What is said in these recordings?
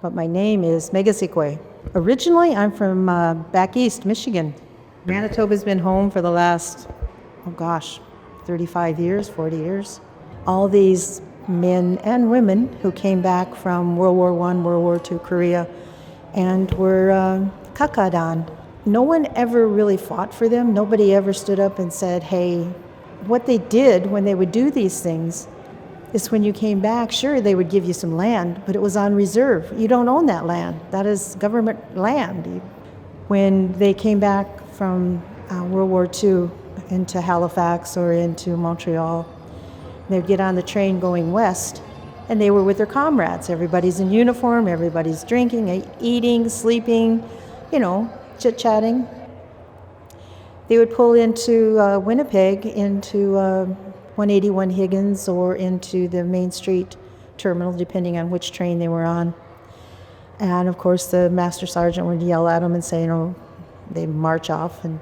But my name is Megasikwe. Originally, I'm from back east, Michigan. Manitoba's been home for the last, 35 years, 40 years. All these men and women who came back from World War I, World War II, Korea, and were kakadan. No one ever really fought for them. Nobody ever stood up and said, hey, what they did when they would do these things is when you came back, sure, they would give you some land, but it was on reserve. You don't own that land. That is government land. When they came back from World War II into Halifax or into Montreal, they'd get on the train going west, and they were with their comrades. Everybody's in uniform, everybody's drinking, eating, sleeping, chit-chatting. They would pull into Winnipeg, into 181 Higgins, or into the Main Street terminal, depending on which train they were on. And of course, the master sergeant would yell at them and say, they'd march off, and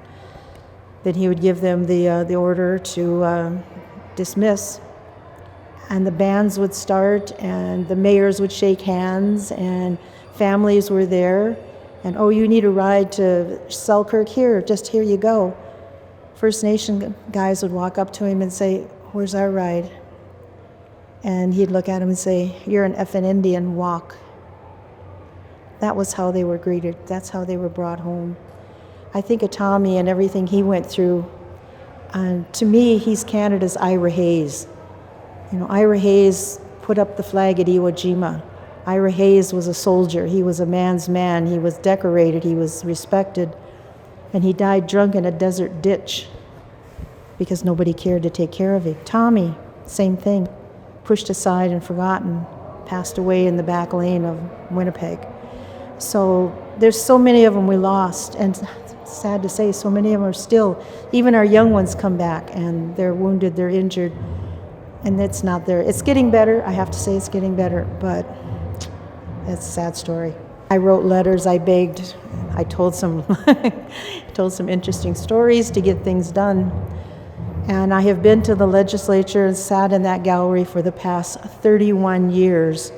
then he would give them the order to dismiss. And the bands would start, and the mayors would shake hands, and families were there. And, you need a ride to Selkirk? Here you go. First Nation guys would walk up to him and say, where's our ride? And he'd look at him and say, you're an effing Indian, walk. That was how they were greeted. That's how they were brought home. I think of Tommy and everything he went through. To me, he's Canada's Ira Hayes. Ira Hayes put up the flag at Iwo Jima. Ira Hayes was a soldier. He was a man's man. He was decorated. He was respected. And he died drunk in a desert ditch because nobody cared to take care of him. Tommy, same thing, pushed aside and forgotten, passed away in the back lane of Winnipeg. So there's so many of them we lost, and sad to say, so many of them are still, even our young ones come back, and they're wounded, they're injured, and it's not there. It's getting better, I have to say it's getting better, but it's a sad story. I wrote letters, I begged, I told some interesting stories to get things done. And I have been to the legislature and sat in that gallery for the past 31 years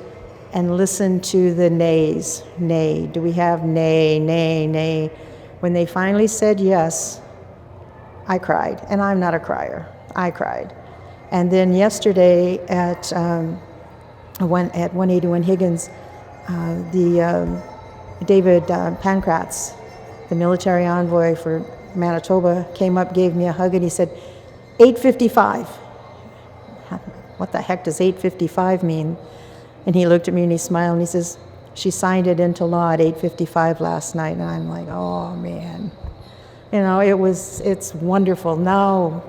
and listened to the nays. Nay, do we have nay, nay, nay? When they finally said yes, I cried. And I'm not a crier. I cried. And then yesterday at 181 Higgins, David Pankratz, the military envoy for Manitoba, came up, gave me a hug, and he said, 855. What the heck does 855 mean? And he looked at me and he smiled and he says, she signed it into law at 8:55 last night. And I'm like, oh man. It's wonderful. Now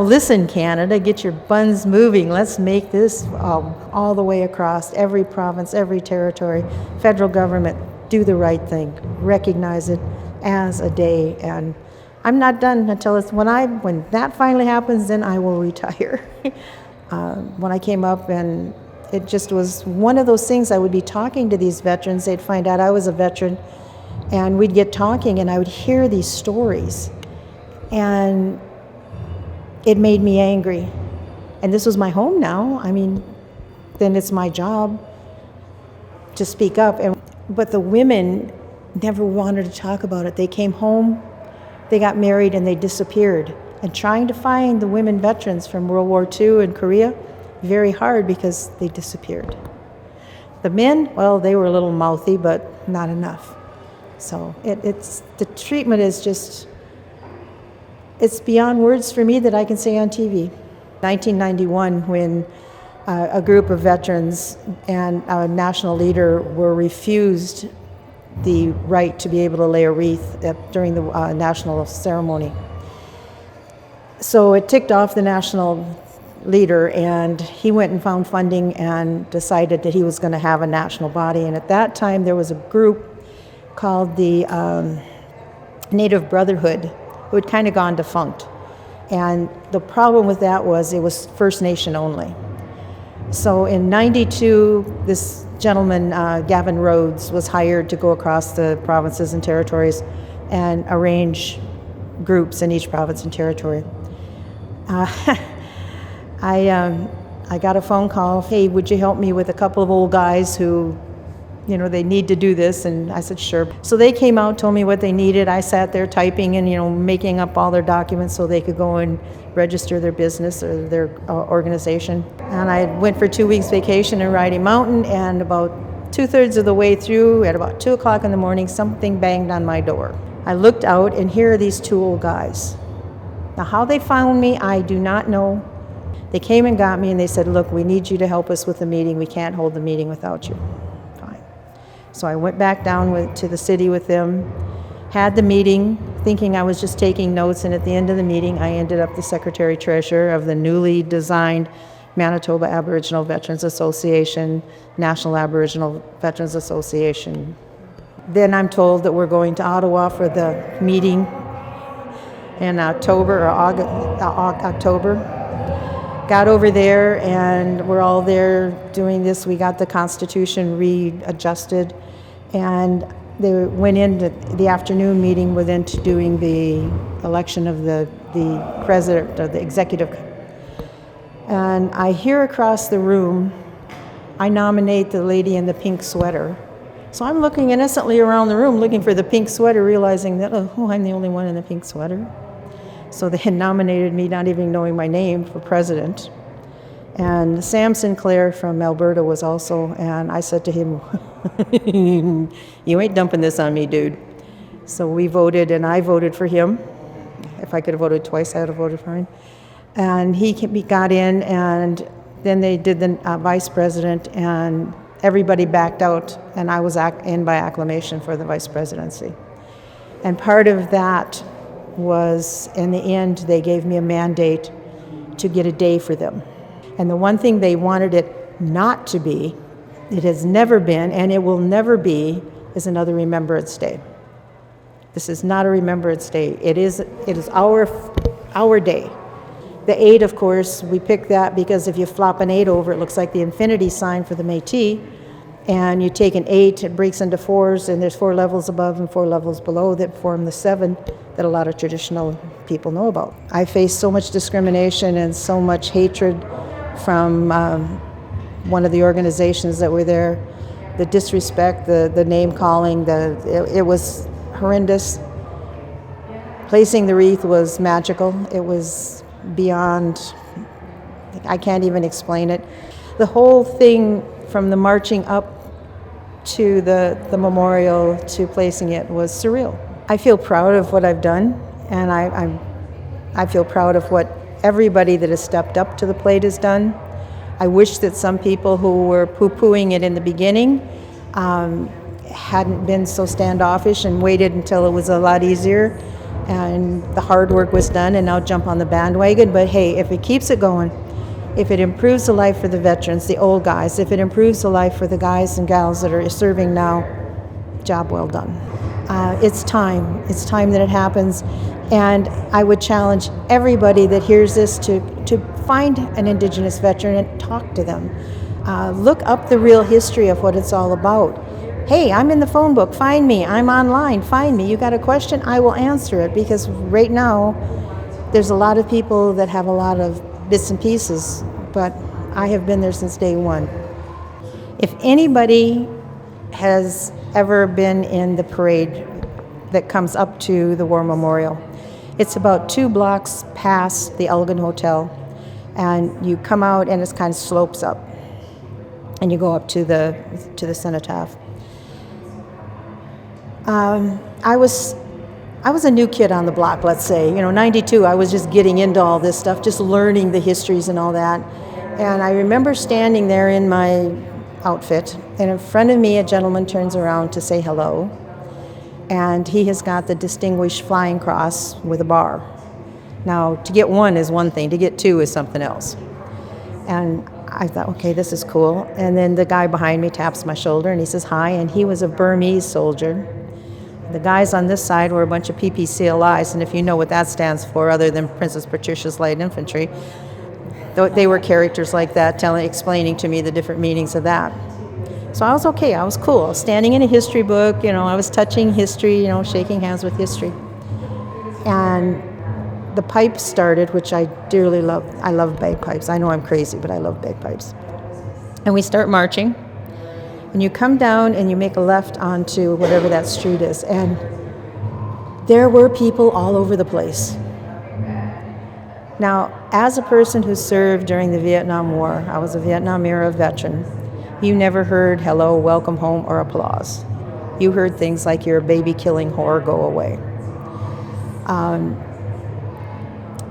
listen, Canada, get your buns moving. Let's make this all the way across every province, every territory. Federal government, do the right thing. Recognize it as a day. And I'm not done until when that finally happens, then I will retire. When I came up, and it just was one of those things, I would be talking to these veterans, they'd find out I was a veteran, and we'd get talking, and I would hear these stories, and it made me angry. And this was my home now. Then it's my job to speak up. But the women never wanted to talk about it. They came home, they got married, and they disappeared. And trying to find the women veterans from World War II and Korea, very hard because they disappeared. The men, they were a little mouthy, but not enough. So the treatment is just, it's beyond words for me that I can say on TV. 1991, when a group of veterans and a national leader were refused the right to be able to lay a wreath during the national ceremony. So it ticked off the national leader, and he went and found funding and decided that he was going to have a national body. And at that time, there was a group called the Native Brotherhood, who had kind of gone defunct. And the problem with that was it was First Nation only. So in '92, this gentleman, Gavin Rhodes, was hired to go across the provinces and territories and arrange groups in each province and territory. I got a phone call, hey, would you help me with a couple of old guys who they need to do this. And I said, sure. So they came out, told me what they needed. I sat there typing and, making up all their documents so they could go and register their business or their organization. And I went for 2 weeks vacation in Riding Mountain, and about 2/3 of the way through, at about 2 o'clock in the morning, something banged on my door. I looked out, and here are these two old guys. Now, how they found me, I do not know. They came and got me, and they said, look, we need you to help us with the meeting. We can't hold the meeting without you. Fine. So I went back down to the city with them, had the meeting, thinking I was just taking notes, and at the end of the meeting, I ended up the Secretary-Treasurer of the newly designed Manitoba Aboriginal Veterans Association, National Aboriginal Veterans Association. Then I'm told that we're going to Ottawa for the meeting in October or October. Got over there, and we're all there doing this. We got the Constitution readjusted, and they went into the afternoon meeting. We're then doing the election of the president, or the executive. And I hear across the room, I nominate the lady in the pink sweater. So I'm looking innocently around the room, looking for the pink sweater, realizing that, oh, I'm the only one in the pink sweater. So they had nominated me, not even knowing my name, for president. And Sam Sinclair from Alberta was also, and I said to him, you ain't dumping this on me, dude. So we voted, and I voted for him. If I could have voted twice, I would have voted for him. And he got in, and then they did the vice president, and everybody backed out, and I was in by acclamation for the vice presidency. And part of that was, in the end, they gave me a mandate to get a day for them. And the one thing they wanted it not to be, it has never been, and it will never be, is another Remembrance Day. This is not a Remembrance Day. It is our day. The 8, of course, we picked that because if you flop an 8 over, it looks like the infinity sign for the Métis. And you take an 8, it breaks into 4s, and there's 4 levels above and 4 levels below that form the 7 that a lot of traditional people know about. I faced so much discrimination and so much hatred from one of the organizations that were there. The disrespect, the name calling, it was horrendous. Placing the wreath was magical. It was beyond, I can't even explain it. The whole thing from the marching up to the memorial to placing it was surreal. I feel proud of what I've done, and I feel proud of what everybody that has stepped up to the plate has done. I wish that some people who were poo-pooing it in the beginning hadn't been so standoffish and waited until it was a lot easier and the hard work was done and now jump on the bandwagon. But hey, if it keeps it going, if it improves the life for the veterans, the old guys, if it improves the life for the guys and gals that are serving now, job well done. It's time that it happens. And I would challenge everybody that hears this to find an Indigenous veteran and talk to them. Look up the real history of what it's all about. Hey, I'm in the phone book, find me. I'm online, find me. You got a question, I will answer it, because right now there's a lot of people that have a lot of bits and pieces, but I have been there since day one. If anybody has ever been in the parade that comes up to the War Memorial, it's about 2 blocks past the Elgin Hotel, and you come out and it kind of slopes up, and you go up to the cenotaph. I was a new kid on the block, let's say. 92, I was just getting into all this stuff, just learning the histories and all that. And I remember standing there in my outfit, and in front of me, a gentleman turns around to say hello. And he has got the Distinguished Flying Cross with a bar. Now, to get 1 is one thing, to get 2 is something else. And I thought, okay, this is cool. And then the guy behind me taps my shoulder, and he says hi, and he was a Burmese soldier. The guys on this side were a bunch of PPCLIs, and if you know what that stands for, other than Princess Patricia's Light Infantry, they were characters like that, explaining to me the different meanings of that. So I was okay, I was cool. I was standing in a history book, I was touching history, shaking hands with history. And the pipes started, which I dearly love. I love bagpipes. I know I'm crazy, but I love bagpipes. And we start marching. And you come down and you make a left onto whatever that street is. And there were people all over the place. Now, as a person who served during the Vietnam War, I was a Vietnam era veteran, you never heard hello, welcome home, or applause. You heard things like you're a baby killing whore, go away.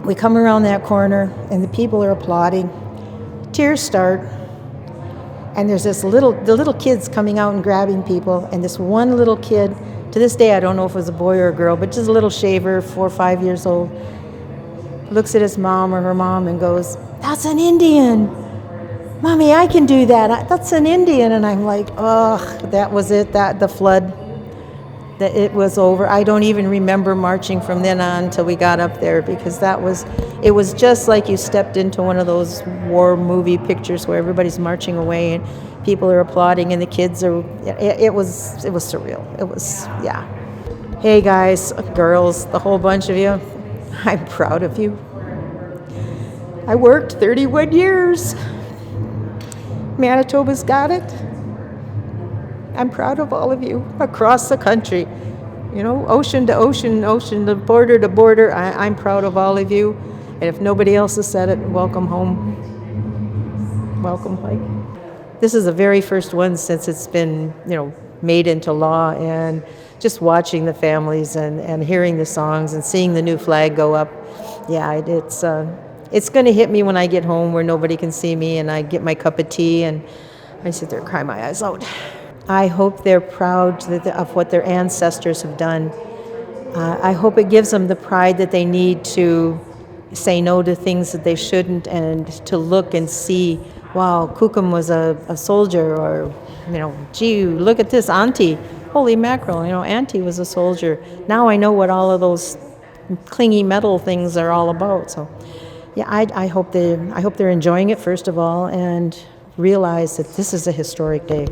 We come around that corner and the people are applauding. Tears start. And there's the little kids coming out and grabbing people. And this one little kid, to this day I don't know if it was a boy or a girl, but just a little shaver, 4 or 5 years old, looks at his mom or her mom and goes, "That's an Indian. Mommy, I can do that. That's an Indian." And I'm like, oh, that was it, that the flood, that it was over. I don't even remember marching from then on till we got up there, because it was just like you stepped into one of those war movie pictures where everybody's marching away and people are applauding and the kids are, it was surreal. It was, yeah. Hey guys, girls, the whole bunch of you, I'm proud of you. I worked 31 years. Manitoba's got it. I'm proud of all of you across the country. You know, ocean to ocean, ocean to border, I'm proud of all of you. And if nobody else has said it, welcome home. Welcome, Mike. This is the very first one since it's been, made into law, and just watching the families and hearing the songs and seeing the new flag go up. Yeah, it's going to hit me when I get home where nobody can see me and I get my cup of tea and I sit there and cry my eyes out. I hope they're proud of what their ancestors have done. I hope it gives them the pride that they need to say no to things that they shouldn't, and to look and see, wow, Kukum was a soldier, or, gee, look at this, Auntie, holy mackerel, Auntie was a soldier. Now I know what all of those clingy metal things are all about. So, yeah, I hope they're enjoying it, first of all, and realize that this is a historic day.